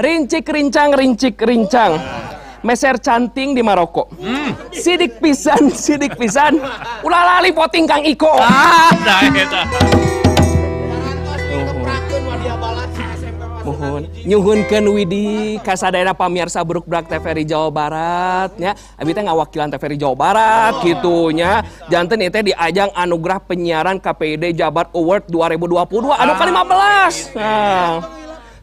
Rincik rincang. Meser canting di Maroko. Sidik pisan. Ulah lali poting Kang Iko. Dah eta. Mohon nyuhunkeun widi ka sadayana pamirsa Brukbrak TVRI Jawa Barat nya. Abi teh ngawakilan TVRI Jawa Barat gitu nya. Janten ieu teh di ajang anugerah penyiaran KPID Jabar Award 2022 anu ke-15. Nah.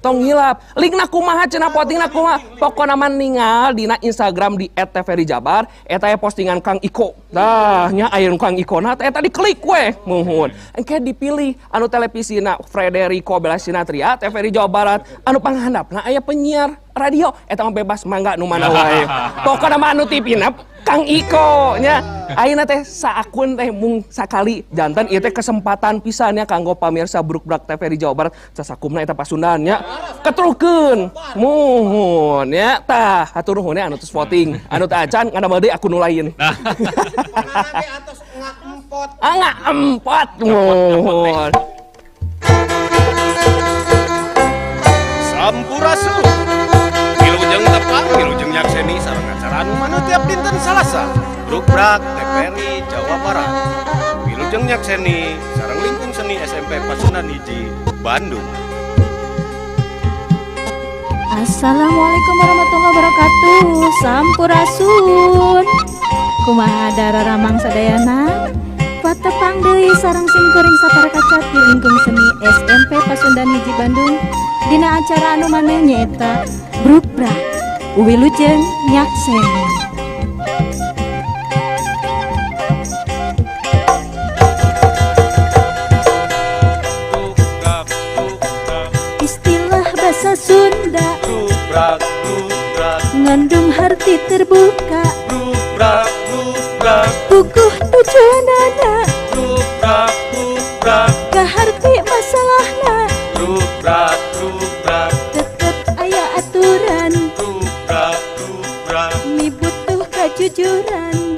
Tong hilap, linkna kumaha cenah potingna kumaha. Pokona mah ningal dina Instagram di @tvrijabar eta postingan Kang Iko. Tah nya aya Kang Iko na eta diklik we muhun. Engke dipilih anu televisina Frederico Belasinatria TVRI Jawa Barat anu panghandapna aya penyiar radio eta mah bebas mangga nu mana wae. Pokona mah anu tipina Kang Iko nya. Ayeuna teh saakun teh mung sakali janten ieu teh kesempatan pisannya kanggo pamirsa Brukbrak TVRI Jawa Barat sasakumna eta Pasundan nya. Ketrukeun muhun nya. Tah hatur nuhun anu tos voting. Anu teu acan ngadamel deui akun nu lain. Ngak empot muhun. Sampurasun. Wilujeng tepang, wilujeng nyakseni sareng acara anu maneh tiap dinten Salasa. Brukbrak TVRI Jawa Barat. Wilujeng nyakseni sareng lingkung seni SMP Pasundan Hiji Bandung. Assalamualaikum warahmatullahi wabarakatuh. Sampurasun. Kumaha dararamang sadayana? Patepang deui sareng simkuring saparakacat di lingkung seni SMP Pasundan Hiji Bandung. Dina acara anu maneh nyaeta Brukbrak Wilujeng nyakseni. Istilah bahasa Sunda Brukbrak ngandung arti terbuka. Brukbrak Puguh tujuanana Brukbrak kaharti masalahna. Brukbrak Tetep aya aturan Brukbrak mi butuh kejujuran.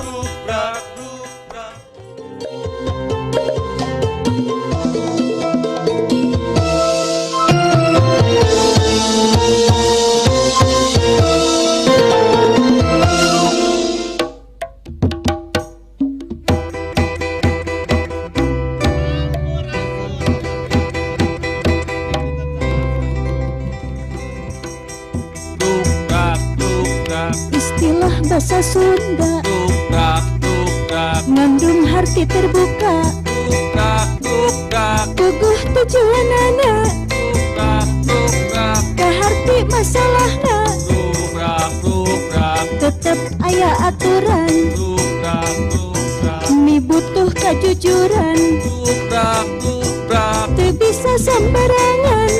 Istilah bahasa Sunda ngandung arti terbuka. Puguh tujuanana kaharti masalahna. Tetep aya aturan mi butuh kejujuran. Teu bisa sembarangan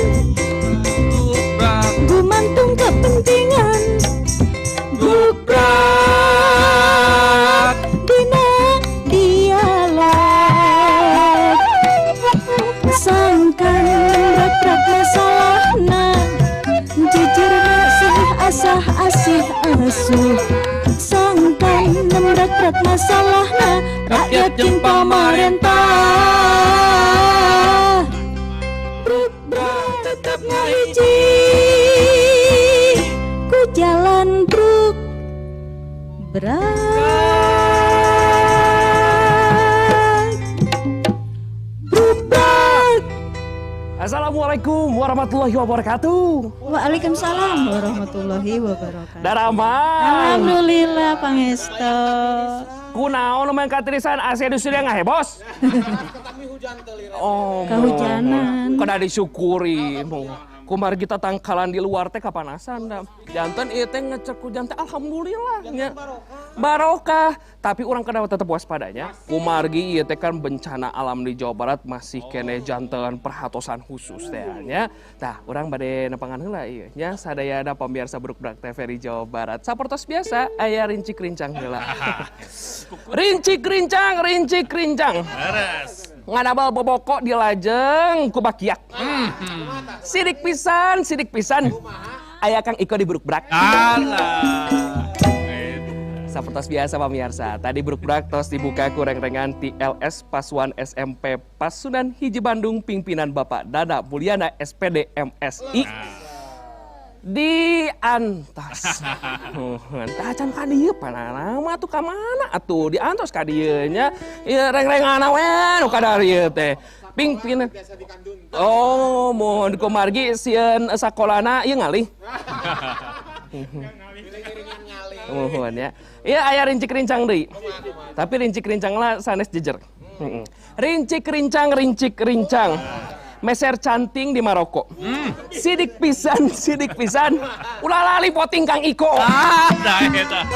gumantung kepentingan. Brukbrak dina dialog sangkan brak masalahna. Jujurna sih asah asih asuh sangkan nembrak masalahna. Rakyat jeung pamarentah Brukbrak tetep ngahiji ku jalan Brukbrak. Assalamualaikum warahmatullahi wabarakatuh. Waalaikumsalam warahmatullahi wabarakatuh. Daramang. Alhamdulillah pangesto. Kunaon nu mangkatirisan ase di surya ngahe bos? Oh, Kehujanan. kada disyukuri. Kumar kita tangkalan di luar teh kapanasan da. Janten ieu teh ngecek ku janten alhamdulillah nya. Barokah. Tapi urang kada tetep waspadanya. Kumargi ieu teh kan bencana alam di Jawa Barat masih kene janten perhatosan khusus teh nya. Tah urang bade nepangan heula ieu nya sadayana pamirsa Brukbrak TVRI Jawa Barat. Sapertos biasa aya rincik rincang heula. Rincik rincang. beres. Ngadabal boboko di lajeng ku bakiak. Sidik pisan. Aya Kang Iko di Brukbrak. Alah. Sapertos biasa pamirsa, tadi Brukbrak tos dibuka ku reng-rengan ti LS Pasuan SMP Pasundan Hiji Bandung pimpinan Bapak Dada Mulyana SPD MSI. diantos. Tah can ka dieu panana mah tuh ka mana atuh diantos ka dieu nya. Ieu reng-rengana we nu kadarieu teh. Ping oh, mohon kumargi sieun sakolana ieu ngalih. Mohon ya. Iya aya rincik-rincang deui. Tapi rincik-rincangna sanes jejer. Rincik-rincang. Meser canting di Maroko. Sidik pisan. Ulah lali poting Kang Iko. Dah eta.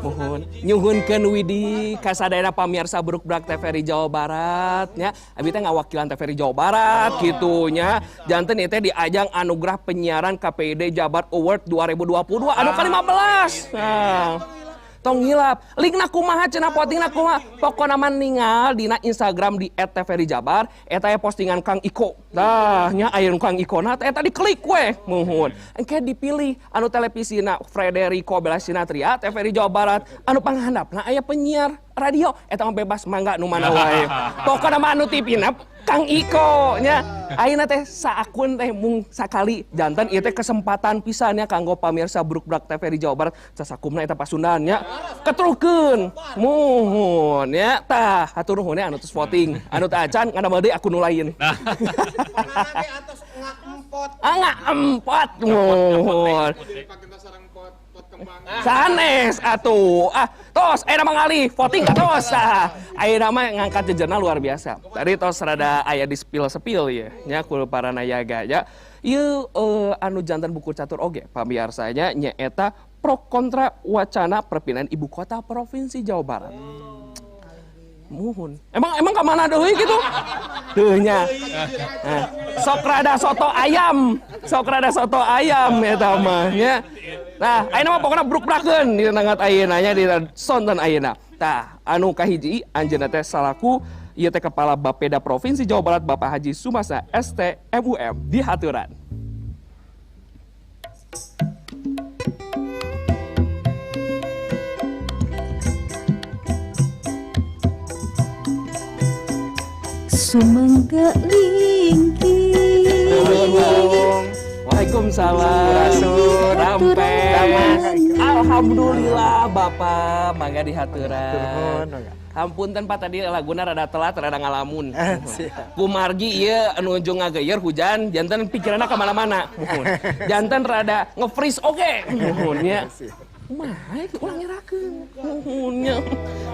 Mohon nyuhunkeun widi ka sadaya pamirsa Brukbrak TVRI Jawa Barat nya. Abi teh ngawakilan TVRI Jawa Barat kitu nya. Janten ieu teh di ajang anugerah penyiaran KPID Jabar Award 2022 anu ke-15. Nah. Tong hilap, linkna kumaha cenah potingna kumaha. Pokona mah ningal dina Instagram di @tvrijabar eta aya postingan Kang Iko. Tah nya aya Kang Iko na eta diklik we muhun. Engke dipilih anu televisina Frederico Belasinatria TVRI Jawa Barat anu panghandapna aya penyiar radio eta mah bebas mangga nu mana wae. Pokona mah anu tipina Kang Iko nya. Ayeuna teh saakun teh mung sakali janten ieu teh kesempatan pisan nya kanggo pamirsa Brukbrak TVRI Jawa Barat sasakumna eta pasundan nya. Ketrukeun muhun nya. Tah hatur nuhun anu tos voting. Anu teh acan ngadamel deui akun nu lain. Angga empot muhun. Sanes atuh. Tos aya mah ngalih voting ka tos. Ayeuna mah ngangkat jejerna luar biasa. Tadi tos rada aya di spill ya. Nya kul para nayaga ya. Ieu anu jantan buku catur oge pamiarsanya nya eta pro kontra wacana perpindahan ibu kota provinsi Jawa Barat. Muhun. Emang ka mana deui gitu? Teu nya. Sok rada soto ayam eta mah nya. Nah, ayeuna mah pokona brukbrakeun di nangat ayeuna nya di sonten ayeuna. Tah, anu kahiji anjeunna teh salaku ieu teh Kepala Bapeda Provinsi Jawa Barat Bapak Haji Sumasa ST MUM di haturan. Sumangga lingki. Waalaikumsalam. Rampes. Alhamdulillah Bapak mangga dihaturan. Hampunten Pak tadi laguna rada telat rada ngalamun. Kumargi ieu anu ujung ngageuyer hujan janten pikiranna ka mana-mana. Janten rada nge-freeze oge. Nya. Kumaha ulang nyerakeun. Nya.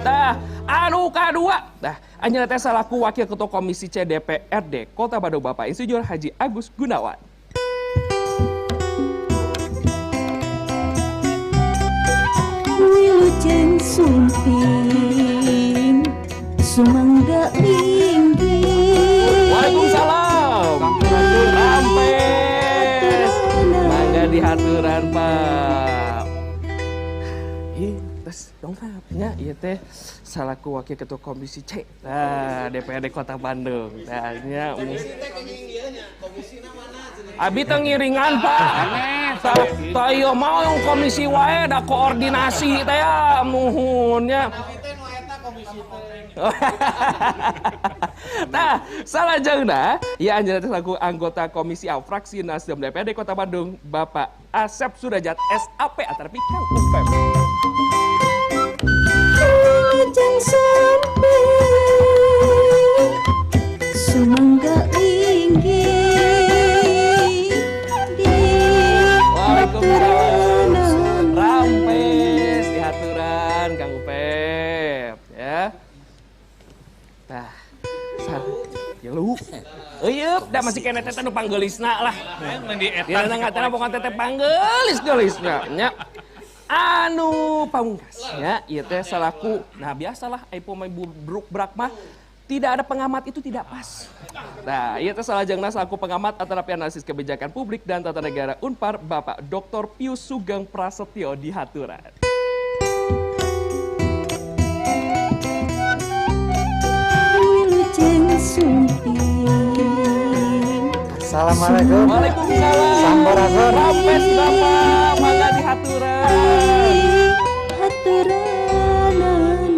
Tah, anu kadua. Tah, anjeunna teh salaku Wakil Ketua Komisi C DPRD Kota Bandung Bapak Insinyur Haji Agus Gunawan. Wilujeng sumping sumangga linggi. Waalaikumsalam. Rampes. Mangga dihaturan Pak. Terus dongkapnya ieu teh salaku Wakil Ketua Komisi C DPRD Kota Bandung. Tah nya abi teh ngiringan Pak. Tah ieu mah yang komisi wae da koordinasi teh ya muhun nya. Nah, salajengna ya anjeunna teh salaku anggota Komisi A Fraksi Nasdem DPRD Kota Bandung Bapak Asep Sudajat SAP Atarpi Kang Upep. Wilujeng sumping sumangga linggi. Waalaikumsalam. Rampes dihaturan Kang Upep ya. Tah, lu. Eueup, da masih kena teh nu panggeulisna lah. Di eta. Dina ngatana pokona teh panggeulis-geulisna nya. Anu pamungkas ya, ieu teh salaku. Nah, biasalah ai pemain Brukbrak mah tidak ada pengamat itu tidak pas. Nah, ieu teh salajengna salaku pengamat Atarapi Analisis Kebijakan Publik dan Tata Negara Unpar Bapak Dr. Pius Sugeng Prasetyo di haturan. Wilujeng sumping. Assalamualaikum. Waalaikumsalam. Sampurasun. Rampes Bapak, mangga di haturan. Haturanan.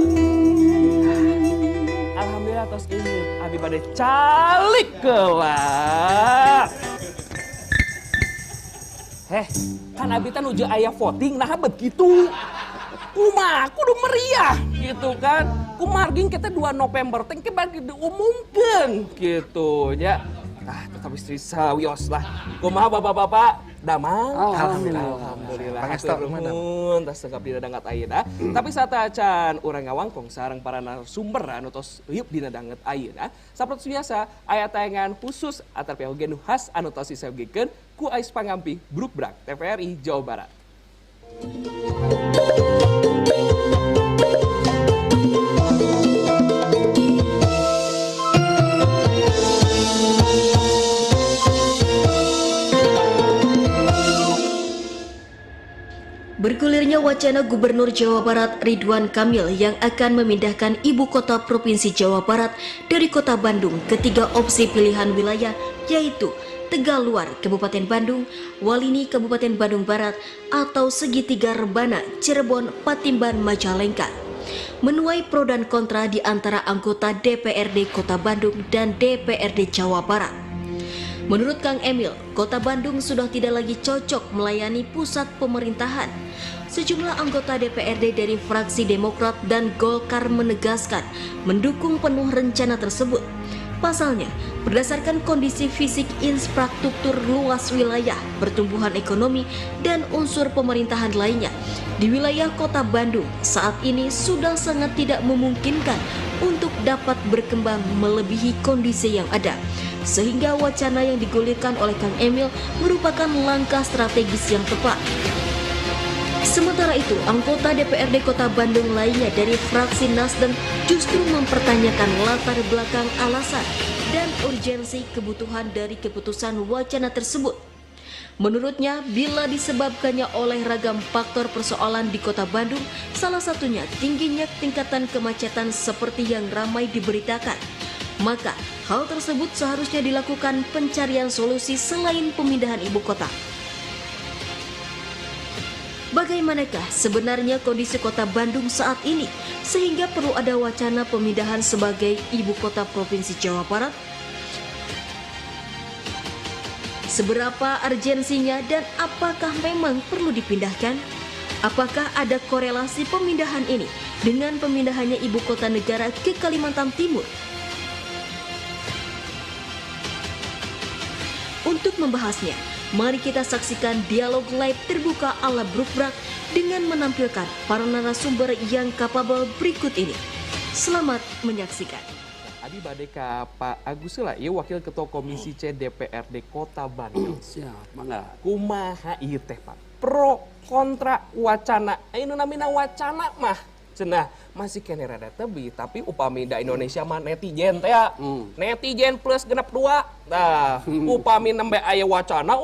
Alhamdulillah tos ini abi bade bade calik kelak. Kan abi teh nuju aya voting nah begitu. Kumaha kudu meriah gitu kan. Kumarging kita 2 November teh ke bagi diumumkeun gitu nya. Tetap istri sawios lah. Kumaha bapak-bapak? Damang? Alhamdulillah. Hatur nuhun tas tegap dina dangat ayeuna. Tapi satacan urang ngawangkong sareng para narasumber anu tos ieup dina dangat ayeuna. Sapertos biasa aya tayangan khusus atarpi oge nu khas anu tos disabgikeun ku Ais Pangampi Brukbrak TVRI Jawa Barat. Bergulirnya wacana Gubernur Jawa Barat Ridwan Kamil yang akan memindahkan ibu kota Provinsi Jawa Barat dari kota Bandung ke 3 opsi pilihan wilayah, yaitu Tegaluar Kabupaten Bandung, Walini Kabupaten Bandung Barat, atau Segitiga Rebana, Cirebon, Patimban, Majalengka. Menuai pro dan kontra di antara anggota DPRD Kota Bandung dan DPRD Jawa Barat. Menurut Kang Emil, Kota Bandung sudah tidak lagi cocok melayani pusat pemerintahan. Sejumlah anggota DPRD dari fraksi Demokrat dan Golkar menegaskan mendukung penuh rencana tersebut. Pasalnya, berdasarkan kondisi fisik infrastruktur luas wilayah, pertumbuhan ekonomi, dan unsur pemerintahan lainnya, di wilayah Kota Bandung saat ini sudah sangat tidak memungkinkan untuk dapat berkembang melebihi kondisi yang ada. Sehingga wacana yang digulirkan oleh Kang Emil merupakan langkah strategis yang tepat. Sementara itu, anggota DPRD Kota Bandung lainnya dari fraksi Nasdem justru mempertanyakan latar belakang alasan dan urgensi kebutuhan dari keputusan wacana tersebut. Menurutnya, bila disebabkannya oleh ragam faktor persoalan di Kota Bandung, salah satunya tingginya tingkatan kemacetan seperti yang ramai diberitakan, maka hal tersebut seharusnya dilakukan pencarian solusi selain pemindahan ibu kota. Bagaimanakah sebenarnya kondisi Kota Bandung saat ini sehingga perlu ada wacana pemindahan sebagai ibu kota Provinsi Jawa Barat? Seberapa urgensinya dan apakah memang perlu dipindahkan? Apakah ada korelasi pemindahan ini dengan pemindahannya ibu kota negara ke Kalimantan Timur? Untuk membahasnya, mari kita saksikan dialog live terbuka ala Brukbrak dengan menampilkan para narasumber yang kapabel berikut ini. Selamat menyaksikan. Abi bade ka Pak Agus lah, ieu Wakil Ketua Komisi C DPRD Kota Bandung. Siap, mangga. Kumaha ieu teh Pak? Pro kontra wacana. Anu namina wacana mah cenah masih kene rada tebi, tapi upami da Indonesia mah netizen teh ya. Netizen plus genep 2. Nah, upami nembe aya wacana,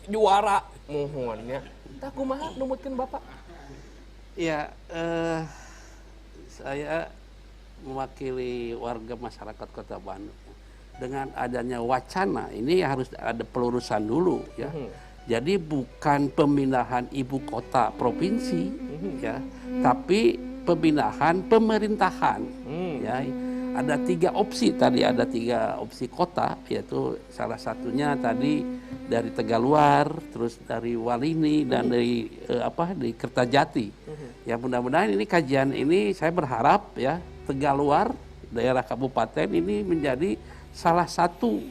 juara muhunnya. Tah kumaha numutkeun Bapak? Ya, saya mewakili warga masyarakat Kota Bandung. Dengan adanya wacana ini harus ada pelurusan dulu ya. Jadi bukan pemindahan ibu kota provinsi ya, tapi pemindahan pemerintahan ya. Ada 3 opsi tadi, ada 3 opsi kota, yaitu salah satunya tadi dari Tegaluar, terus dari Walini dan dari di Kertajati. Ya mudah-mudahan ini kajian ini saya berharap ya Tegaluar daerah kabupaten ini menjadi salah satu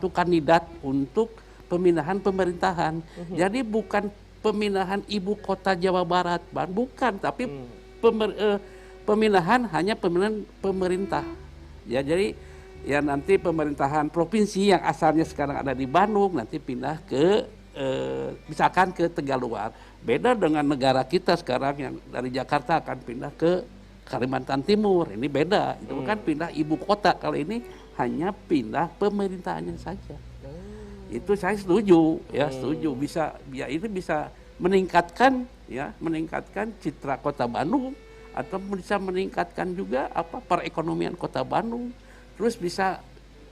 kandidat untuk pemindahan pemerintahan. Jadi bukan pemindahan ibu kota Jawa Barat, bukan, tapi pemindahan hanya pemindahan pemerintah. Ya, jadi ya nanti pemerintahan provinsi yang asalnya sekarang ada di Bandung nanti pindah ke misalkan ke Tegaluar. Beda dengan negara kita sekarang yang dari Jakarta akan pindah ke Kalimantan Timur. Ini beda. Itu kan pindah ibu kota. Kalau ini hanya pindah pemerintahannya saja. Itu saya setuju, ya setuju. Ini bisa meningkatkan citra Kota Bandung atau bisa meningkatkan juga perekonomian Kota Bandung. Terus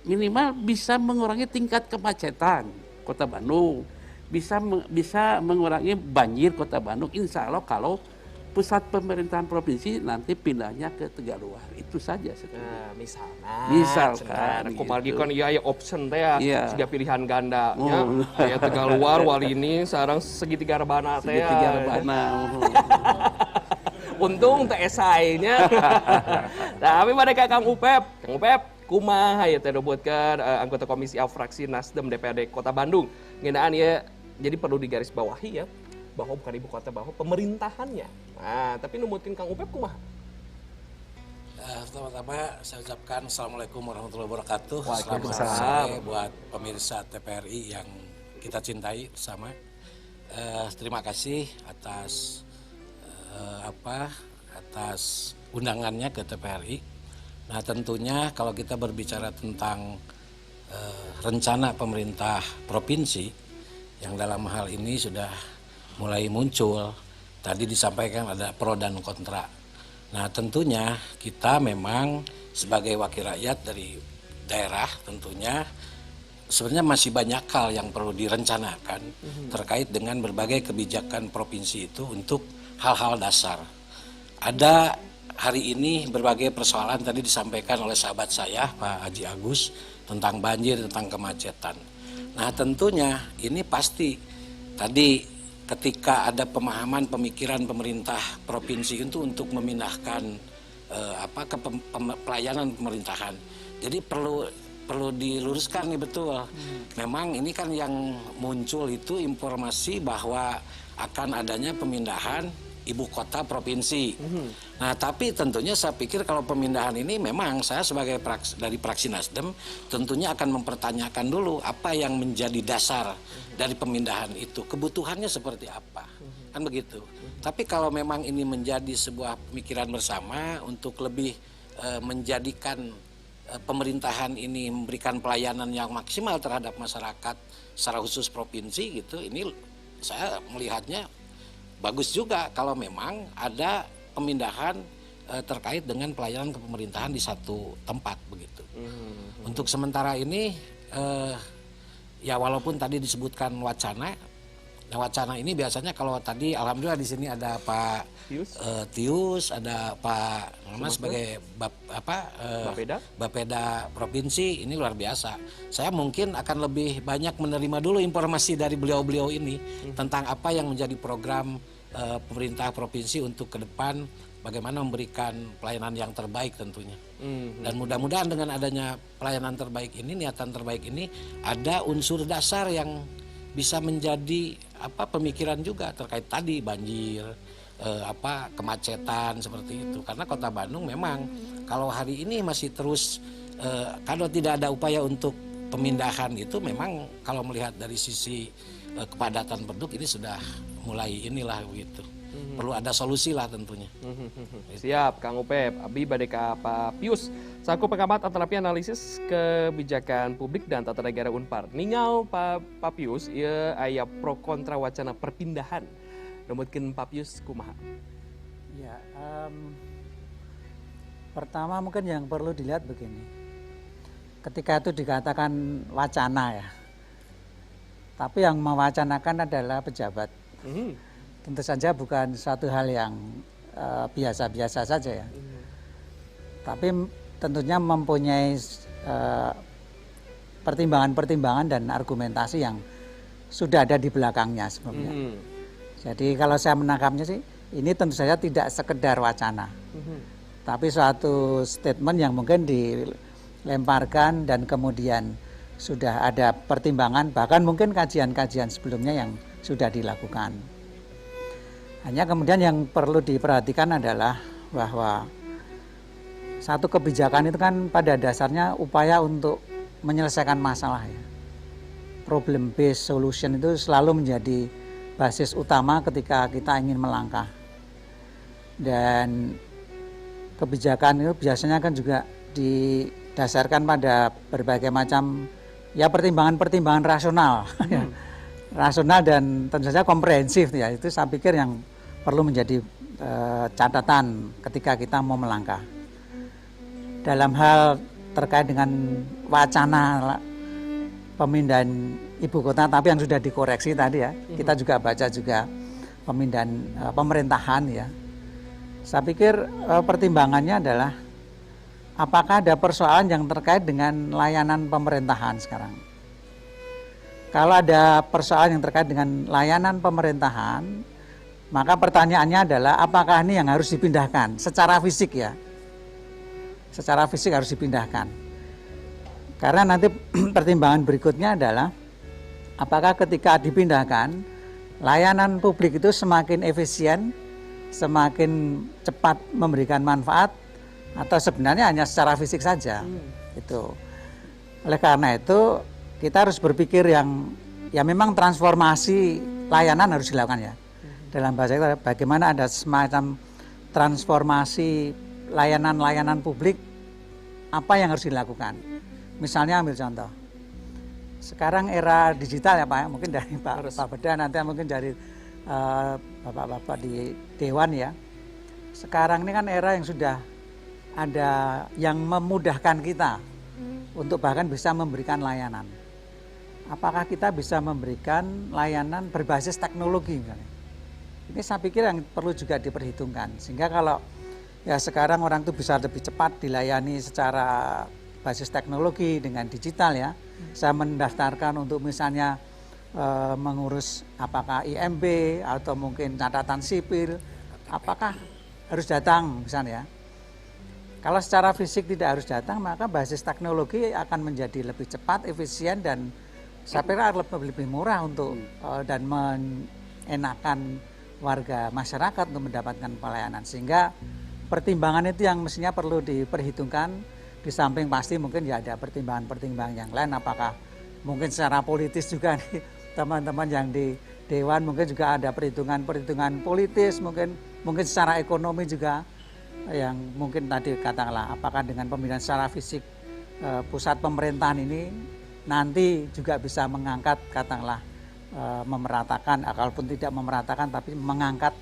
minimal bisa mengurangi tingkat kemacetan Kota Bandung. Bisa mengurangi banjir Kota Bandung. Insya Allah kalau pusat pemerintahan provinsi nanti pindahnya ke Tegaluar. Itu saja sebetulnya. Nah, Misalkan kumalgi gitu. kan iya option teh ya, Iya. siga pilihan ganda nya. Oh. Aya Tegaluar wali ini sareng segitiga rebana teh. Segitiga ya. rebana. Untung teh esainya. Tapi mereka Kang Upep, kumaha ya teh robotkeun anggota Komisi A fraksi Nasdem DPRD Kota Bandung. Ngeunaan ya jadi perlu digarisbawahi ya bahwa bukan ibu kota, bahwa pemerintahannya. Nah, tapi numutkeun Kang Upep kumaha? Pertama-tama saya ucapkan Assalamualaikum warahmatullahi wabarakatuh. Waalaikumsalam. Selamat sore buat pemirsa TVRI yang kita cintai bersama. Terima kasih atas atas undangannya ke TVRI. Nah tentunya kalau kita berbicara tentang rencana pemerintah provinsi yang dalam hal ini sudah mulai muncul, tadi disampaikan ada pro dan kontra. Nah tentunya kita memang sebagai wakil rakyat dari daerah tentunya sebenarnya masih banyak hal yang perlu direncanakan terkait dengan berbagai kebijakan provinsi itu untuk hal-hal dasar. Ada hari ini berbagai persoalan tadi disampaikan oleh sahabat saya Pak Haji Agus tentang banjir, tentang kemacetan. Nah tentunya ini pasti tadi ketika ada pemahaman pemikiran pemerintah provinsi itu untuk memindahkan ke pelayanan pemerintahan. Jadi perlu diluruskan nih betul. Memang ini kan yang muncul itu informasi bahwa akan adanya pemindahan ibu kota provinsi. Nah, tapi tentunya saya pikir kalau pemindahan ini memang saya sebagai dari fraksi Nasdem tentunya akan mempertanyakan dulu apa yang menjadi dasar dari pemindahan itu, kebutuhannya seperti apa. Kan begitu. Tapi kalau memang ini menjadi sebuah pemikiran bersama untuk lebih menjadikan pemerintahan ini memberikan pelayanan yang maksimal terhadap masyarakat secara khusus provinsi gitu, ini saya melihatnya bagus juga kalau memang ada pemindahan terkait dengan pelayanan kepemerintahan di satu tempat begitu. Untuk sementara ini ya walaupun tadi disebutkan wacana, nah wacana ini biasanya kalau tadi alhamdulillah di sini ada Pak Tius, ada Pak Mas sebagai Bapeda provinsi, ini luar biasa. Saya mungkin akan lebih banyak menerima dulu informasi dari beliau-beliau ini tentang apa yang menjadi program pemerintah provinsi untuk ke depan bagaimana memberikan pelayanan yang terbaik tentunya. Dan mudah-mudahan dengan adanya pelayanan terbaik ini, niatan terbaik ini, ada unsur dasar yang bisa menjadi pemikiran juga terkait tadi banjir, kemacetan seperti itu. Karena Kota Bandung memang kalau hari ini masih terus kalau tidak ada upaya untuk pemindahan itu memang kalau melihat dari sisi kepadatan penduduk ini sudah mulai inilah begitu. Perlu ada solusi lah tentunya. Siap, Kang Upep. Abi bade ka Pak Pius, saku pengamat terapi analisis kebijakan publik dan tata negara Unpar. Ningal Pak Pius, ieu aya pro kontra wacana perpindahan. Numutkeun Pak Pius kumaha? Ya, pertama mungkin yang perlu dilihat begini. Ketika itu dikatakan wacana ya, tapi yang mewacanakan adalah pejabat. Tentu saja bukan suatu hal yang biasa-biasa saja ya. Tapi tentunya mempunyai pertimbangan-pertimbangan dan argumentasi yang sudah ada di belakangnya sebelumnya. Jadi kalau saya menangkapnya sih, ini tentu saja tidak sekedar wacana. Tapi suatu statement yang mungkin dilemparkan dan kemudian sudah ada pertimbangan, bahkan mungkin kajian-kajian sebelumnya yang sudah dilakukan. Hanya kemudian yang perlu diperhatikan adalah bahwa satu kebijakan itu kan pada dasarnya upaya untuk menyelesaikan masalah ya. Problem based solution itu selalu menjadi basis utama ketika kita ingin melangkah. Dan kebijakan itu biasanya kan juga didasarkan pada berbagai macam ya pertimbangan-pertimbangan rasional. Rasional dan tentu saja komprehensif ya. Itu saya pikir yang perlu menjadi catatan ketika kita mau melangkah. Dalam hal terkait dengan wacana pemindahan ibu kota, tapi yang sudah dikoreksi tadi ya, kita juga baca juga pemindahan pemerintahan ya. Saya pikir pertimbangannya adalah apakah ada persoalan yang terkait dengan layanan pemerintahan sekarang. Kalau ada persoalan yang terkait dengan layanan pemerintahan, maka pertanyaannya adalah apakah ini yang harus dipindahkan secara fisik ya. Secara fisik harus dipindahkan. Karena nanti pertimbangan berikutnya adalah apakah ketika dipindahkan layanan publik itu semakin efisien, semakin cepat memberikan manfaat, atau sebenarnya hanya secara fisik saja. Itu. Oleh karena itu kita harus berpikir yang ya memang transformasi layanan harus dilakukan ya. Dalam bahasa kita bagaimana ada semacam transformasi layanan-layanan publik, apa yang harus dilakukan. Misalnya ambil contoh. Sekarang era digital ya Pak, mungkin dari Pak Beda, nanti mungkin dari Bapak-bapak di Dewan ya. Sekarang ini kan era yang sudah ada yang memudahkan kita untuk bahkan bisa memberikan layanan. Apakah kita bisa memberikan layanan berbasis teknologi misalnya? Ini saya pikir yang perlu juga diperhitungkan. Sehingga kalau ya sekarang orang itu bisa lebih cepat dilayani secara basis teknologi dengan digital ya. Saya mendaftarkan untuk misalnya mengurus apakah IMB atau mungkin catatan sipil, apakah harus datang misalnya ya. Kalau secara fisik tidak harus datang, maka basis teknologi akan menjadi lebih cepat, efisien, dan saya pikir lebih murah untuk dan mengenakan warga masyarakat untuk mendapatkan pelayanan. Sehingga pertimbangan itu yang mestinya perlu diperhitungkan. Di samping pasti mungkin ya ada pertimbangan-pertimbangan yang lain. Apakah mungkin secara politis juga nih teman-teman yang di Dewan mungkin juga ada perhitungan-perhitungan politis, mungkin secara ekonomi juga. Yang mungkin tadi katakanlah apakah dengan pemindahan secara fisik pusat pemerintahan ini nanti juga bisa mengangkat katakanlah memeratakan, kalaupun tidak memeratakan tapi mengangkat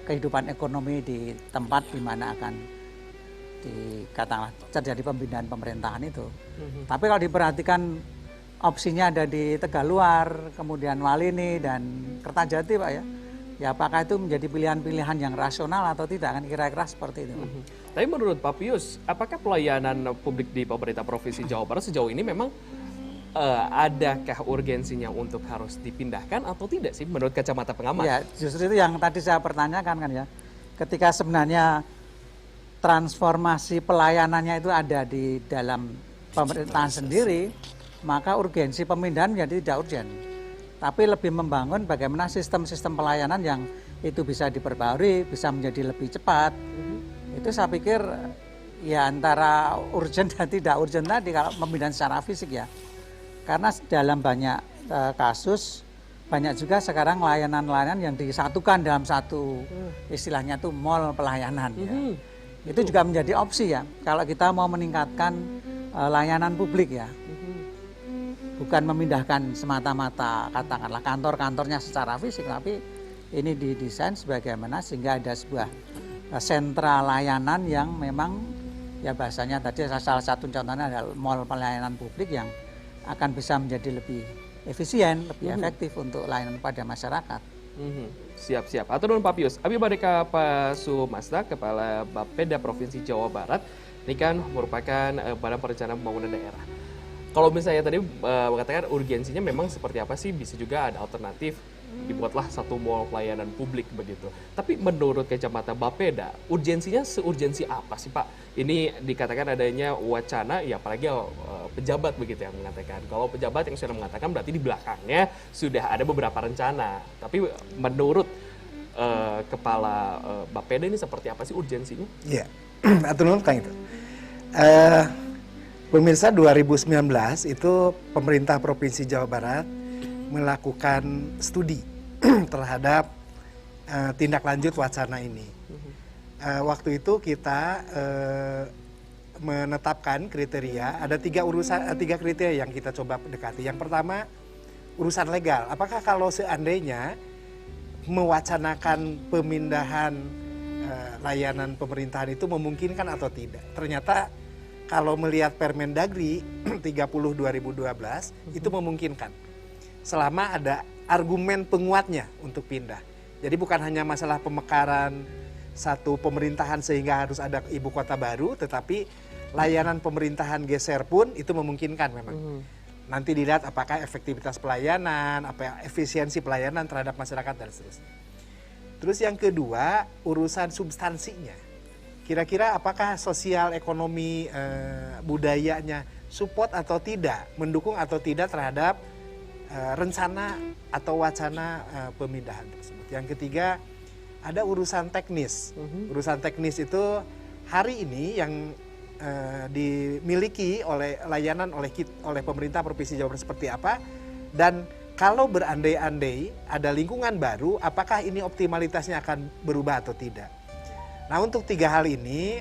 kehidupan ekonomi di tempat di mana akan katakanlah terjadi pemindahan pemerintahan itu. Tapi kalau diperhatikan opsinya ada di Tegaluar, kemudian Walini dan Kertajati Pak ya. Ya apakah itu menjadi pilihan-pilihan yang rasional atau tidak, kan kira-kira seperti itu. Tapi menurut Pak Pius, apakah pelayanan publik di pemerintah Provinsi Jawa Barat sejauh ini memang adakah urgensinya untuk harus dipindahkan atau tidak sih menurut kacamata pengamat? Ya justru itu yang tadi saya pertanyakan kan ya. Ketika sebenarnya transformasi pelayanannya itu ada di dalam pemerintahan sendiri, maka urgensi pemindahan menjadi tidak urgen. Tapi lebih membangun bagaimana sistem-sistem pelayanan yang itu bisa diperbarui, bisa menjadi lebih cepat. Itu saya pikir ya antara urgent dan tidak urgent tadi kalau pemindahan secara fisik ya. Karena dalam banyak kasus, banyak juga sekarang layanan-layanan yang disatukan dalam satu istilahnya itu mall pelayanan. Ya. Itu juga menjadi opsi ya, kalau kita mau meningkatkan layanan publik ya. Bukan memindahkan semata-mata katakanlah kantor-kantornya secara fisik, tapi ini didesain sebagaimana sehingga ada sebuah sentra layanan yang memang ya bahasanya tadi salah satu contohnya adalah mall pelayanan publik yang akan bisa menjadi lebih efisien, lebih efektif untuk layanan pada masyarakat. Siap-siap. Atur nuhun Pak Pius. Abi badeka Pak Sumasda, Kepala Bapeda Provinsi Jawa Barat. Ini kan merupakan Badan Perencanaan Pembangunan Daerah. Kalau misalnya tadi mengatakan urgensinya memang seperti apa sih, bisa juga ada alternatif, dibuatlah satu mall pelayanan publik begitu. Tapi menurut kacamata Bapeda, urgensinya seurgensi apa sih Pak? Ini dikatakan adanya wacana, ya apalagi pejabat begitu yang mengatakan. Kalau pejabat yang sudah mengatakan berarti di belakangnya sudah ada beberapa rencana. Tapi menurut Kepala Bapeda ini seperti apa sih urgensinya? Iya, atur nuhun Kang itu. Pemirsa, 2019 itu pemerintah Provinsi Jawa Barat melakukan studi terhadap tindak lanjut wacana ini. Waktu itu kita menetapkan kriteria, ada tiga kriteria yang kita coba dekati. Yang pertama, urusan legal. Apakah kalau seandainya mewacanakan pemindahan layanan pemerintahan itu memungkinkan atau tidak? Ternyata kalau melihat Permendagri 30 2012 itu memungkinkan. Selama ada argumen penguatnya untuk pindah. Jadi bukan hanya masalah pemekaran satu pemerintahan sehingga harus ada ibu kota baru, tetapi layanan pemerintahan geser pun itu memungkinkan memang. Nanti dilihat apakah efektivitas pelayanan, efisiensi pelayanan terhadap masyarakat dan seterusnya. Terus yang kedua, urusan substansinya. Kira-kira apakah sosial, ekonomi, budayanya support atau tidak, mendukung atau tidak terhadap rencana atau wacana pemindahan tersebut. Yang ketiga, ada urusan teknis. Urusan teknis itu hari ini yang dimiliki oleh layanan oleh pemerintah Provinsi Jawa Barat seperti apa, dan kalau berandai-andai ada lingkungan baru, apakah ini optimalitasnya akan berubah atau tidak. Nah, untuk 3 hal ini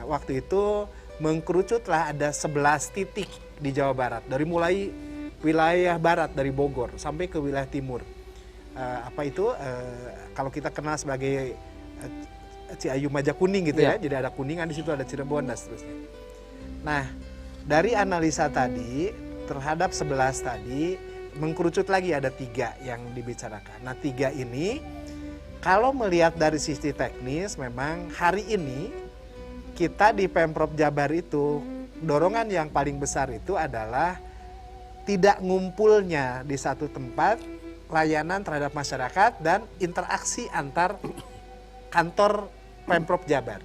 waktu itu mengkerucutlah ada 11 titik di Jawa Barat, dari mulai wilayah barat dari Bogor sampai ke wilayah timur. Kalau kita kenal sebagai Ciayu Majakuning gitu ya, jadi ada Kuningan di situ, ada Cirebon dan seterusnya. Nah, dari analisa tadi terhadap 11 tadi mengkerucut lagi ada 3 yang dibicarakan. Nah, 3 ini kalau melihat dari sisi teknis memang hari ini kita di Pemprov Jabar itu dorongan yang paling besar itu adalah tidak ngumpulnya di satu tempat layanan terhadap masyarakat dan interaksi antar kantor Pemprov Jabar.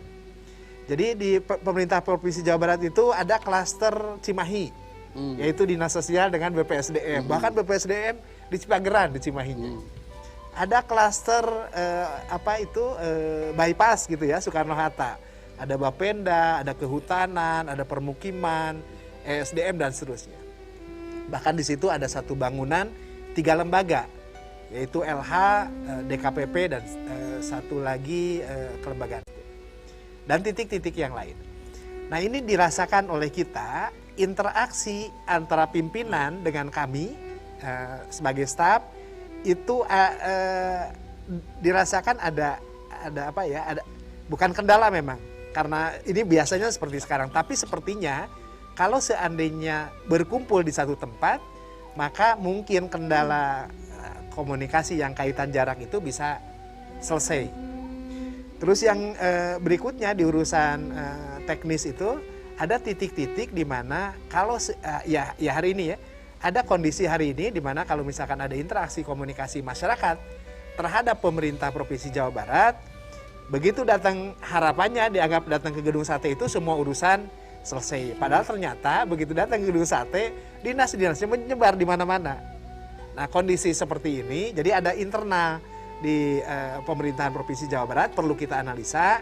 Jadi di pemerintah Provinsi Jawa Barat itu ada klaster Cimahi, yaitu Dinas Sosial dengan BPSDM. Bahkan BPSDM di Cipageran, di Cimahinya. Ada klaster bypass gitu ya, Soekarno-Hatta. Ada Bapenda, ada kehutanan, ada permukiman, ESDM dan seterusnya. Bahkan di situ ada satu bangunan 3 lembaga, yaitu LH, DKPP dan satu lagi kelembagaan dan titik-titik yang lain. Nah, ini dirasakan oleh kita, interaksi antara pimpinan dengan kami sebagai staf itu dirasakan ada bukan kendala memang, karena ini biasanya seperti sekarang, tapi sepertinya kalau seandainya berkumpul di satu tempat, maka mungkin kendala komunikasi yang kaitan jarak itu bisa selesai. Terus yang berikutnya di urusan teknis itu ada titik-titik di mana kalau hari ini ya, ada kondisi hari ini di mana kalau misalkan ada interaksi komunikasi masyarakat terhadap pemerintah Provinsi Jawa Barat, begitu datang harapannya dianggap datang ke Gedung Sate itu semua urusan selesai. Padahal ternyata begitu datang ke Gedung Sate, dinas-dinasnya menyebar di mana-mana. Nah, kondisi seperti ini, jadi ada internal di pemerintahan Provinsi Jawa Barat perlu kita analisa,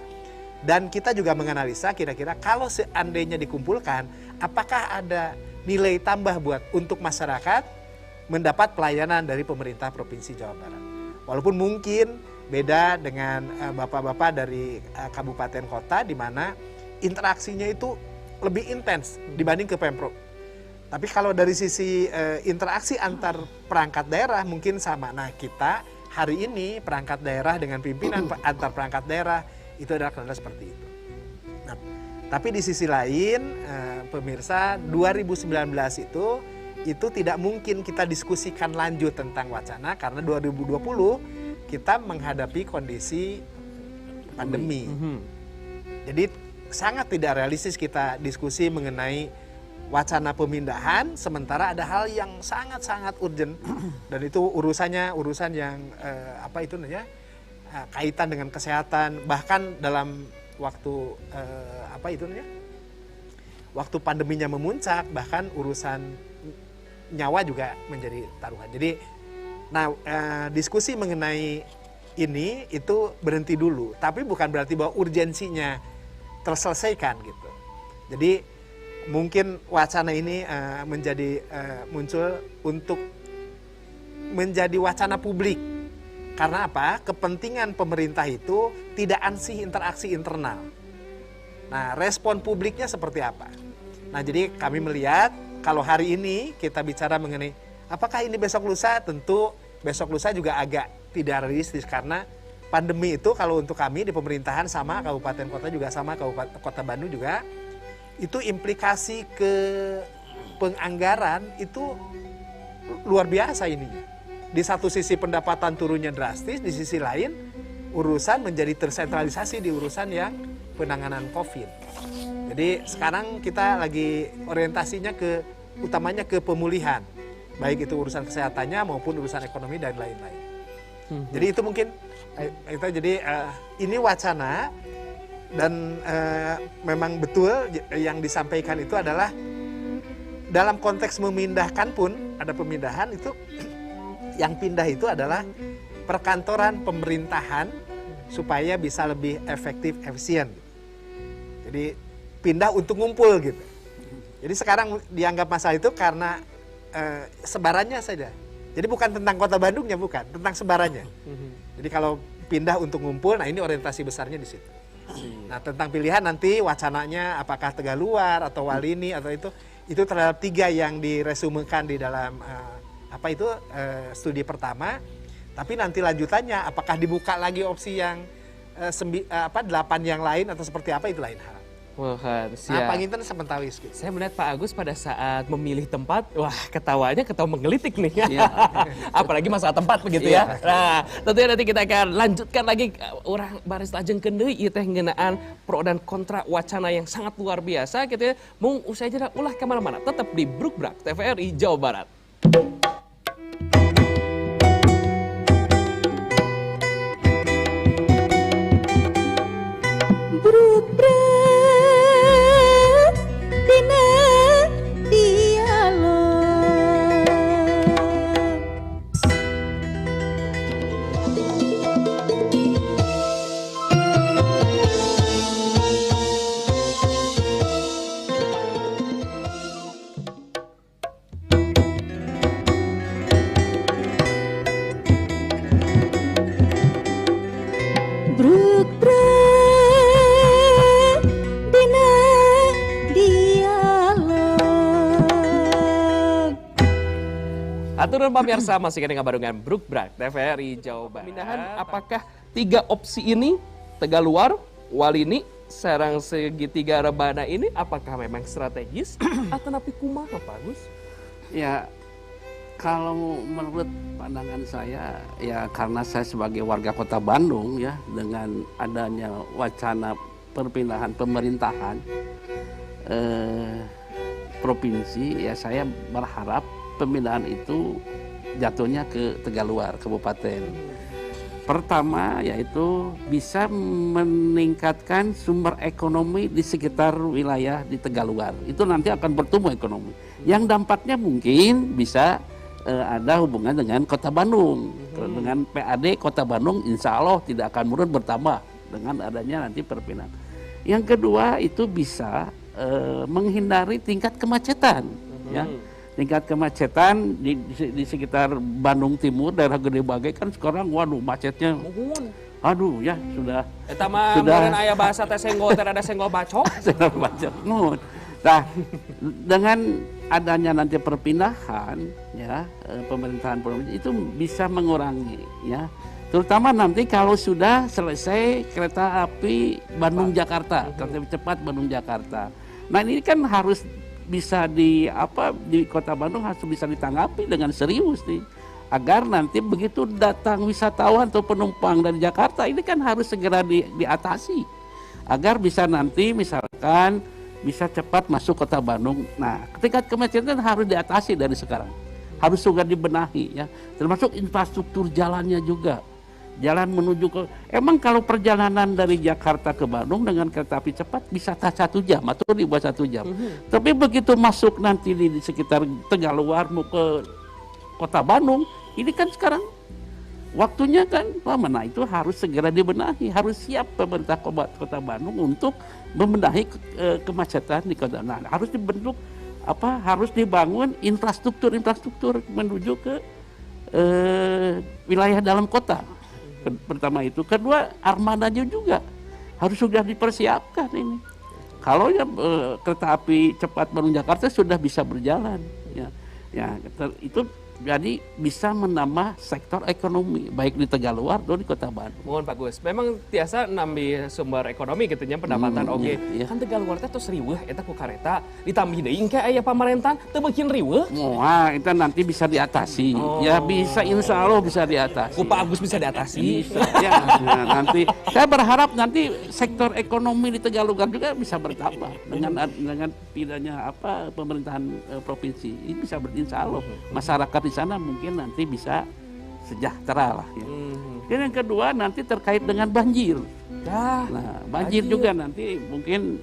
dan kita juga menganalisa kira-kira kalau seandainya dikumpulkan, apakah ada nilai tambah untuk masyarakat mendapat pelayanan dari pemerintah Provinsi Jawa Barat. Walaupun mungkin beda dengan bapak-bapak dari kabupaten kota di mana interaksinya itu lebih intens dibanding ke Pemprov. Tapi kalau dari sisi interaksi antar perangkat daerah mungkin sama. Nah, kita hari ini perangkat daerah dengan pimpinan antar perangkat daerah itu adalah kendala seperti itu. Nah, tapi di sisi lain pemirsa, 2019 itu tidak mungkin kita diskusikan lanjut tentang wacana karena 2020 kita menghadapi kondisi pandemi. Jadi sangat tidak realistis kita diskusi mengenai wacana pemindahan sementara ada hal yang sangat-sangat urgent dan itu urusan yang kaitan dengan kesehatan, bahkan dalam waktu waktu pandeminya memuncak, bahkan urusan nyawa juga menjadi taruhan. Jadi diskusi mengenai ini itu berhenti dulu, tapi bukan berarti bahwa urgensinya terselesaikan gitu. Jadi mungkin wacana ini muncul untuk menjadi wacana publik. Karena apa? Kepentingan pemerintah itu tidak ansih interaksi internal. Nah, respon publiknya seperti apa? Nah, jadi kami melihat kalau hari ini kita bicara mengenai apakah ini besok lusa, tentu besok lusa juga agak tidak realistis karena pandemi itu kalau untuk kami di pemerintahan sama kabupaten kota juga sama kabupaten kota Bandung juga itu implikasi ke penganggaran itu luar biasa ini. Di satu sisi pendapatan turunnya drastis, di sisi lain urusan menjadi tersentralisasi di urusan yang penanganan COVID. Jadi sekarang kita lagi orientasinya utamanya ke pemulihan, baik itu urusan kesehatannya maupun urusan ekonomi dan lain-lain. Jadi itu mungkin ini wacana dan memang betul yang disampaikan itu adalah dalam konteks memindahkan pun ada pemindahan itu yang pindah itu adalah perkantoran pemerintahan supaya bisa lebih efektif efisien. Jadi pindah untuk ngumpul gitu. Jadi sekarang dianggap masalah itu karena sebarannya saja. Jadi bukan tentang kota Bandungnya, bukan, tentang sebarannya. Jadi kalau pindah untuk ngumpul, nah ini orientasi besarnya di situ. Nah tentang pilihan nanti wacananya apakah Tegaluar atau Walini atau itu terhadap 3 yang diresumekan di dalam studi pertama. Tapi nanti lanjutannya apakah dibuka lagi opsi yang 8 yang lain atau seperti apa itu lain hal. Wah, Nah, Panginten sementawis gitu. Saya melihat Pak Agus pada saat memilih tempat, wah ketawa menggelitik nih. Apalagi masalah tempat begitu ya. Nah, tentunya nanti kita akan lanjutkan lagi orang baris lajeng kendeuy ieu teh ngeunaan pro dan kontra wacana yang sangat luar biasa gitu ya. Mung usai jeda ulah kemana-mana, tetap di Brukbrak TVRI Jawa Barat. Aturan pemirsa masih kena ngabarungan Brukbrak TVRI Jawa Barat. Pemindahan apakah 3 opsi ini Tegaluar, Walini, sareng segitiga rebana ini apakah memang strategis atau napi kumaha Pak Agus? Ya kalau menurut pandangan saya ya karena saya sebagai warga Kota Bandung ya dengan adanya wacana perpindahan pemerintahan provinsi ya saya berharap pemindahan itu jatuhnya ke Tegaluar kabupaten. Pertama yaitu bisa meningkatkan sumber ekonomi di sekitar wilayah di Tegaluar. Itu nanti akan bertumbuh ekonomi. Yang dampaknya mungkin bisa ada hubungan dengan Kota Bandung. Dengan PAD Kota Bandung insya Allah tidak akan menurun bertambah dengan adanya nanti perpindahan. Yang kedua itu bisa menghindari tingkat kemacetan. Ya. Tingkat kemacetan di sekitar Bandung Timur, daerah Gede Bage kan sekarang waduh macetnya. Aduh ya sudah. Eta mah meureun aya bahasa teh senggol teh ada senggol bacok. Bacok. Nah, dengan adanya nanti perpindahan ya pemerintahan provinsi itu bisa mengurangi ya. Terutama nanti kalau sudah selesai kereta api Bandung Jakarta, kereta api cepat Bandung Jakarta. Nah, ini kan harus bisa di Kota Bandung harus bisa ditanggapi dengan serius nih agar nanti begitu datang wisatawan atau penumpang dari Jakarta ini kan harus segera diatasi agar bisa nanti misalkan bisa cepat masuk Kota Bandung. Nah, tingkat kemacetan harus diatasi dari sekarang, harus juga dibenahi ya, termasuk infrastruktur jalannya juga. Jalan menuju ke, emang kalau perjalanan dari Jakarta ke Bandung dengan kereta api cepat bisa 1 jam atau di bawah 1 jam. Tapi begitu masuk nanti di sekitar Tegaluar mau ke Kota Bandung, ini kan sekarang waktunya kan lama. Nah itu harus segera dibenahi, harus siap pemerintah Kota Bandung untuk membenahi kemacetan di kota. Nah harus dibentuk harus dibangun infrastruktur menuju ke wilayah dalam kota. Pertama itu, kedua armadanya juga harus sudah dipersiapkan ini. Kalau ya kereta api cepat Bandung Jakarta sudah bisa berjalan, ya. Ya, itu jadi bisa menambah sektor ekonomi baik di Tegaluar atau di Kota Bandung. Mohon Pak Gus, memang tiasa nambi sumber ekonomi gitu nya pendapatan oke. iya. Kan Tegaluar teh tos riweuh eta ku kareta ditambih deui ke aya pamarentan teu bikin riweuh. Wah, itu nanti bisa diatasi. Ya bisa, insya Allah bisa diatasi. Ku Pak Agus bisa diatasi. Bisa, ya. Nah, nanti saya berharap nanti sektor ekonomi di Tegaluar juga bisa bertambah dengan tidaknya pemerintahan provinsi. Ini bisa insya Allah masyarakat di sana mungkin nanti bisa sejahtera lah ya. Dan yang kedua nanti terkait dengan banjir. Nah, banjir juga nanti mungkin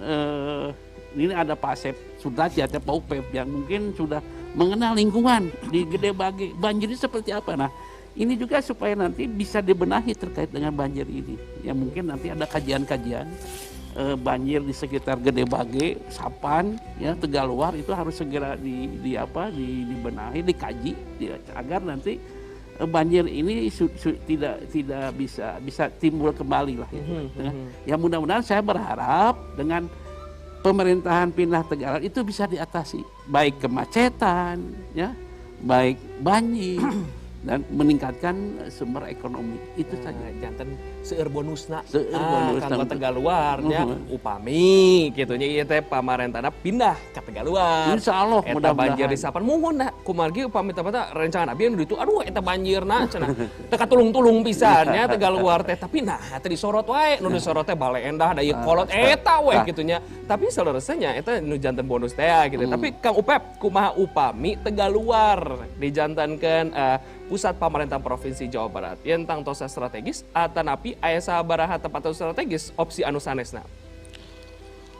ini ada Pak Asep Sudrajat ya Pak UPEP yang mungkin sudah mengenal lingkungan di Gede Bage. Banjir ini seperti apa? Nah, ini juga supaya nanti bisa dibenahi terkait dengan banjir ini. Ya mungkin nanti ada kajian-kajian banjir di sekitar Gede Bage, Sapan, ya Tegaluar itu harus segera dibenahi, dikaji agar nanti banjir ini tidak bisa timbul kembali lah. Ya mudah-mudahan saya berharap dengan pemerintahan pindah Tegaluar itu bisa diatasi, baik kemacetan, ya, baik banjir dan meningkatkan sumber ekonomi itu saja. Janten seueur bonusna. Kanggo Tegaluar nya upami gitu nya ieu teh pamarentana pindah ka Tegaluar. Insyaallah eta banjir di Sapan muhun da kumargi upami tepatna rencana abi anu ditu aduh eta banjirna cenah teu katulung-tulung pisan nya Tegaluar teh tapi nah teh disorot wae nu disorot teh Bale Endah da ieu kolot eta we kitu nya. Tapi saleresenya eta nu janten bonus teh gitu. Tapi Kang Upep kumaha upami Tegaluar dijantankeun pusat pemerintahan provinsi Jawa Barat yang tentang tosa strategis atanapi aya sabaraha tempat strategis opsi anu sanesna.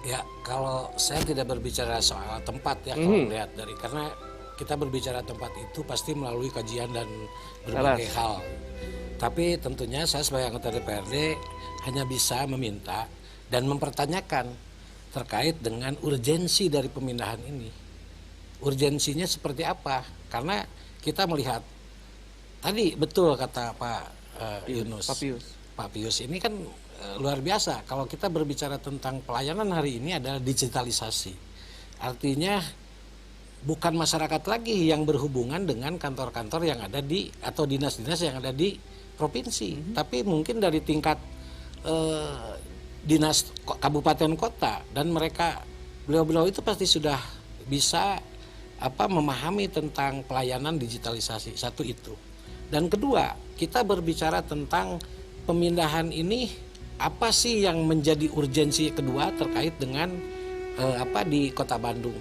Ya, kalau saya tidak berbicara soal tempat ya kalau lihat dari karena kita berbicara tempat itu pasti melalui kajian dan berbagai hal. Tapi tentunya saya sebagai anggota DPRD hanya bisa meminta dan mempertanyakan terkait dengan urgensi dari pemindahan ini. Urgensinya seperti apa? Karena kita melihat tadi betul kata Pak Yunus, Pak Pius ini kan luar biasa. Kalau kita berbicara tentang pelayanan hari ini adalah digitalisasi. Artinya bukan masyarakat lagi yang berhubungan dengan kantor-kantor yang ada di atau dinas-dinas yang ada di provinsi, tapi mungkin dari tingkat dinas kabupaten kota dan mereka beliau-beliau itu pasti sudah bisa memahami tentang pelayanan digitalisasi. Satu itu. Dan kedua, kita berbicara tentang pemindahan ini apa sih yang menjadi urgensi kedua terkait dengan di Kota Bandung.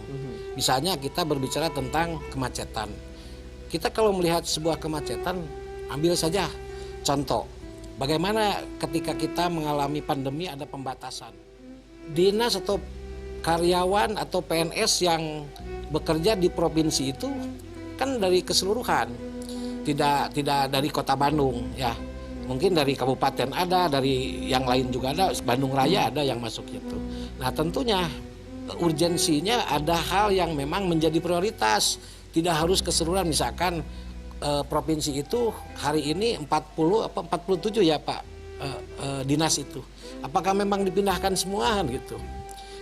Misalnya kita berbicara tentang kemacetan. Kita kalau melihat sebuah kemacetan, ambil saja contoh. Bagaimana ketika kita mengalami pandemi ada pembatasan. Dinas atau karyawan atau PNS yang bekerja di provinsi itu kan dari keseluruhan. Tidak dari Kota Bandung ya, mungkin dari kabupaten ada, dari yang lain juga ada, Bandung Raya ada yang masuk itu. Nah tentunya urgensinya ada hal yang memang menjadi prioritas, tidak harus keseluruhan. Misalkan provinsi itu hari ini 47 ya Pak dinas itu, apakah memang dipindahkan semua gitu?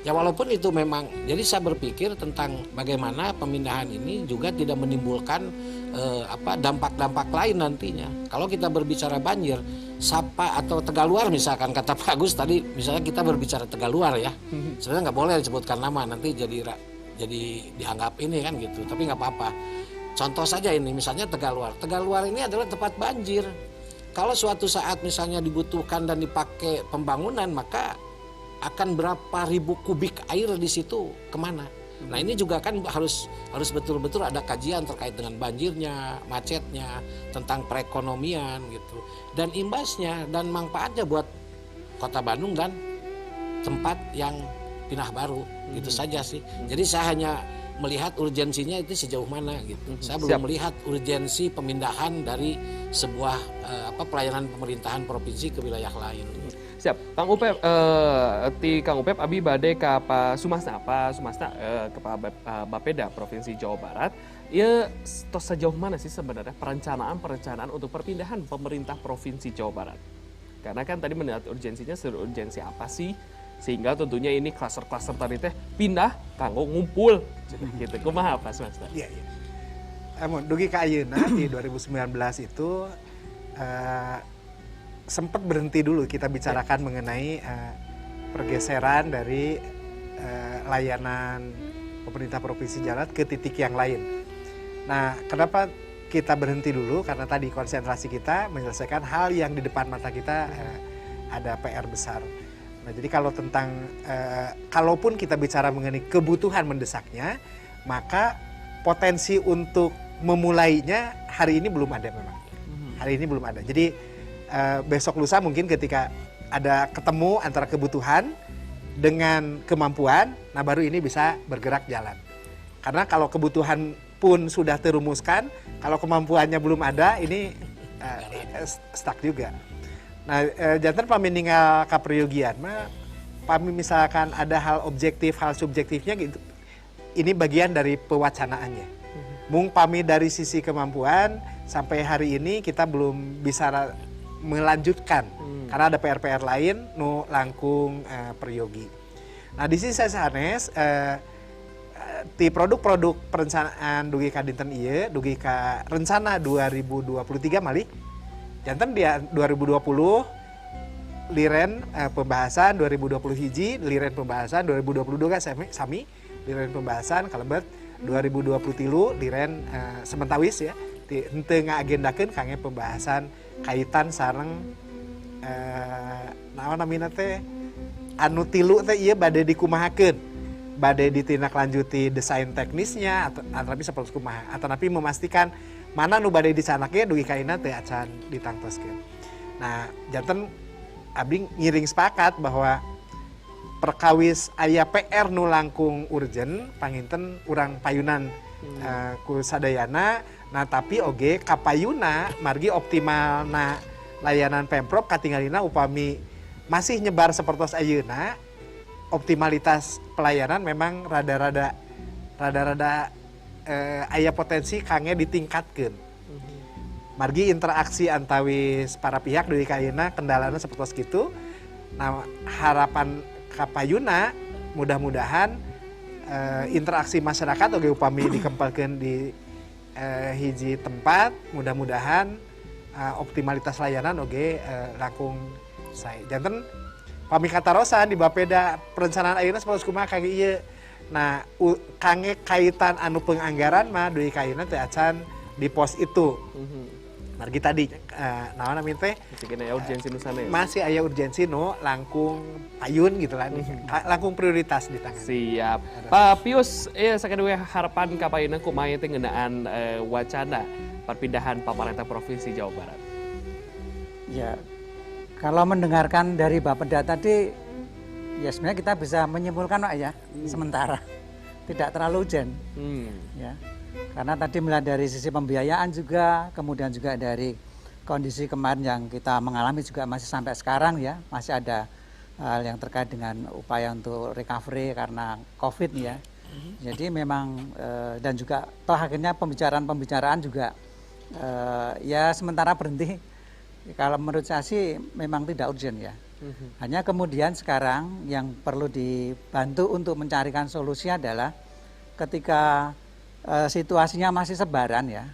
Ya walaupun itu memang, jadi saya berpikir tentang bagaimana pemindahan ini juga tidak menimbulkan dampak-dampak lain nantinya. Kalau kita berbicara banjir, Sapa atau Tegaluar misalkan kata Pak Agus tadi, misalnya kita berbicara Tegaluar ya, sebenarnya nggak boleh disebutkan nama nanti jadi dianggap ini kan gitu, tapi nggak apa-apa. Contoh saja ini, misalnya Tegaluar. Tegaluar ini adalah tempat banjir. Kalau suatu saat misalnya dibutuhkan dan dipakai pembangunan, maka akan berapa ribu kubik air di situ kemana? Nah ini juga kan harus betul-betul ada kajian terkait dengan banjirnya, macetnya, tentang perekonomian gitu. Dan imbasnya dan manfaatnya buat Kota Bandung dan tempat yang pindah baru gitu saja sih. Jadi saya hanya melihat urgensinya itu sejauh mana gitu. Saya belum melihat urgensi pemindahan dari sebuah pelayanan pemerintahan provinsi ke wilayah lain. Siap, Kang Upep, Kang Upep abi bade ka Pak Sumasna ke Pak Bapeda Provinsi Jawa Barat. Ya, sejauh mana sih sebenarnya perencanaan untuk perpindahan pemerintah Provinsi Jawa Barat? Karena kan tadi melihat urgensinya, urgensi apa sih? Sehingga tentunya ini klaster-klaster tadi teh pindah kanggo ngumpul gitu. Kumaha Pak Sumasna? Iya. dugi ka ayeuna di 2019 itu sempat berhenti dulu kita bicarakan mengenai pergeseran dari layanan pemerintah Provinsi Jawa Barat ke titik yang lain. Nah, kenapa kita berhenti dulu? Karena tadi konsentrasi kita menyelesaikan hal yang di depan mata kita ada PR besar. Nah, jadi kalau tentang kalaupun kita bicara mengenai kebutuhan mendesaknya, maka potensi untuk memulainya hari ini belum ada memang. Hari ini belum ada. Jadi besok lusa mungkin ketika ada ketemu antara kebutuhan dengan kemampuan, nah baru ini bisa bergerak jalan. Karena kalau kebutuhan pun sudah terumuskan, kalau kemampuannya belum ada, ini stuck juga. Nah, jantan pami ninggal kapriyogian mah, pami misalkan ada hal objektif, hal subjektifnya gitu, ini bagian dari pewacanaannya. Mung pami dari sisi kemampuan sampai hari ini kita belum bisa melanjutkan karena ada PR-PR lain nu langkung peryogi. Nah di sini saya sanes di produk-produk perencanaan dugi ka dinten ieu dugi ka rencana 2023 malih janten dia 2020 liren pembahasan 2020 hiji liren pembahasan 2022 kan sami liren pembahasan kalebet 2023 liren sementawis ya henteu ngaagendakeun kangge pembahasan kaitan sareng naon namina teh anu tilu teh ieu bade dikumahakeun bade ditindaklanjuti desain teknisnya atau tapi saperti kumaha atau napi memastikan mana nu bade dicanake dugi kaina teh acan ditangtoskeun. Nah, janten abdi ngiring sepakat bahwa perkawis aya PR nu langkung urgen panginten urang payunan ku sadayana. Nah tapi oge kapayuna margi optimal na layanan Pemprov katinggalina upami masih nyebar sapertos ayeuna optimalitas pelayanan memang rada-rada aya potensi kangge ditingkatkeun. Margi interaksi antawis para pihak dari kayeuna kendalana sapertos kitu. Nah harapan kapayuna mudah-mudahan interaksi masyarakat oge upami dikempalkeun di hiji tempat mudah-mudahan optimalitas layanan oge langkung sae. Janten pami katarosan di Bapeda perencanaan ayeuna sapertos kumaha kangge ieu. Nah kangge kaitan anu penganggaran mah deui kayeuna teh acan di pos itu. Margi tadi naon namanya teh masih aya urgensi nu sana ya? Masih aya urgensi nu langkung payun gitu lah langkung prioritas di tangan. Siap. Pak Pius sakedue harapan ka payuna kumaha teh ngeunaan wacana perpindahan pamarentah Provinsi Jawa Barat. Ya, kalau mendengarkan dari Bapeda tadi ya sebenarnya kita bisa menyimpulkan Pak ya sementara tidak terlalu urgent. Ya. Karena tadi melihat dari sisi pembiayaan juga, kemudian juga dari kondisi kemarin yang kita mengalami juga masih sampai sekarang ya, masih ada hal yang terkait dengan upaya untuk recovery karena COVID ya. Jadi memang dan juga toh akhirnya pembicaraan juga ya sementara berhenti. Kalau menurut saya sih memang tidak urgent ya. Hanya kemudian sekarang yang perlu dibantu untuk mencarikan solusi adalah ketika situasinya masih sebaran ya,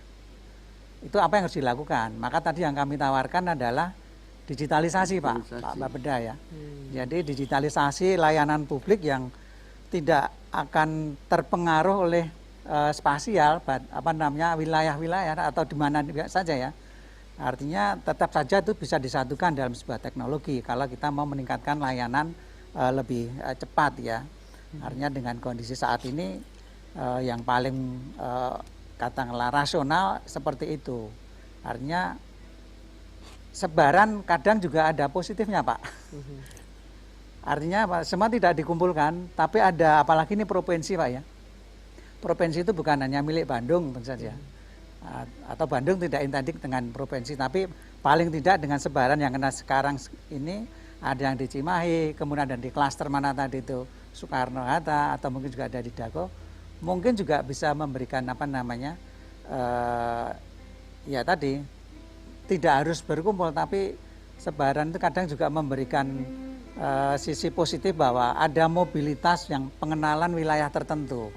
itu apa yang harus dilakukan? Maka tadi yang kami tawarkan adalah digitalisasi Pak Bapeda ya. Jadi digitalisasi layanan publik yang tidak akan terpengaruh oleh spasial, wilayah-wilayah atau di mana saja ya. Artinya tetap saja itu bisa disatukan dalam sebuah teknologi kalau kita mau meningkatkan layanan lebih cepat ya. Artinya dengan kondisi saat ini yang paling katakanlah rasional seperti itu. Artinya sebaran kadang juga ada positifnya Pak. Artinya Pak, semua tidak dikumpulkan, tapi ada apalagi ini provinsi Pak ya. Provinsi itu bukan hanya milik Bandung tentu saja. Atau Bandung tidak identik dengan provinsi, tapi paling tidak dengan sebaran yang kena sekarang ini ada yang di Cimahi, kemudian ada di klaster mana tadi itu Soekarno-Hatta atau mungkin juga ada di Dago. Mungkin juga bisa memberikan ya tadi tidak harus berkumpul tapi sebaran itu kadang juga memberikan sisi positif bahwa ada mobilitas yang pengenalan wilayah tertentu.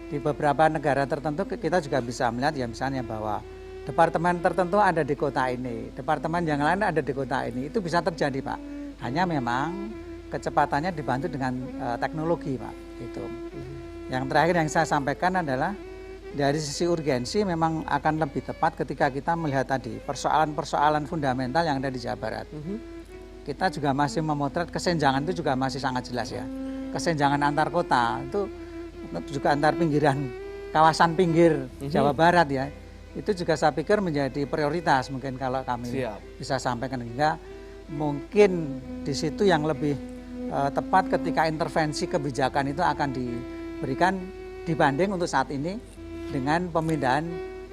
Di beberapa negara tertentu kita juga bisa melihat ya misalnya bahwa departemen tertentu ada di kota ini, departemen yang lain ada di kota ini. Itu bisa terjadi, Pak. Hanya memang kecepatannya dibantu dengan teknologi, Pak. Itu. Yang terakhir yang saya sampaikan adalah dari sisi urgensi memang akan lebih tepat ketika kita melihat tadi persoalan-persoalan fundamental yang ada di Jawa Barat. Kita juga masih memotret kesenjangan itu juga masih sangat jelas ya. Kesenjangan antar kota itu juga antar pinggiran kawasan pinggir Jawa Barat ya. Itu juga saya pikir menjadi prioritas mungkin kalau kami bisa sampaikan, hingga mungkin di situ yang lebih tepat ketika intervensi kebijakan itu akan diberikan dibanding untuk saat ini dengan pemindahan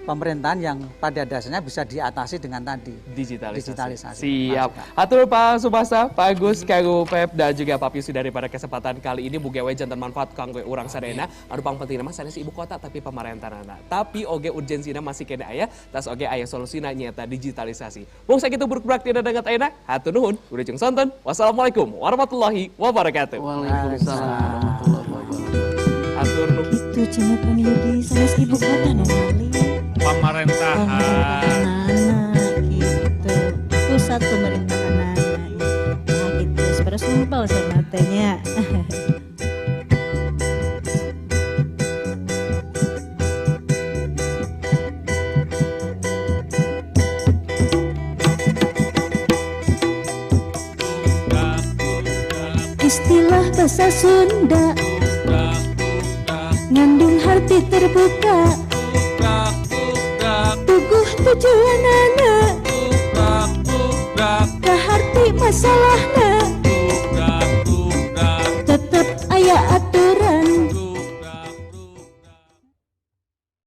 pemerintahan yang pada dasarnya bisa diatasi dengan tadi digitalisasi. Siap. Atur Pak Subasa, Pak Agus, Kang Pep, dan juga Pak Piusi daripada kesempatan kali ini bugewe jantan manfaat kanggo urang sadayana. Anu pang penting mah sanes ibu kota tapi pemerintahanna. Tapi oge urgensina masih kena aya, tas oge aya solusina nyata digitalisasi. Mung sakitu buruk-burak tidak dengat ayeuna. Hatur nuhun. Udah jeung sonton. Wassalamualaikum warahmatullahi wabarakatuh. Waalaikumsalam warahmatullahi wabarakatuh. Atur nuhun. Itu cenah kan di sanes ibu kota normali. Pemerintahan. Anak gitu. Pusat pemerintahan anak. Nah gitu. Sebenarnya sumpah sama tanya. Istilah bahasa Sunda ngandung arti terbuka, tuguh tujuan anak, kaharti masalahna.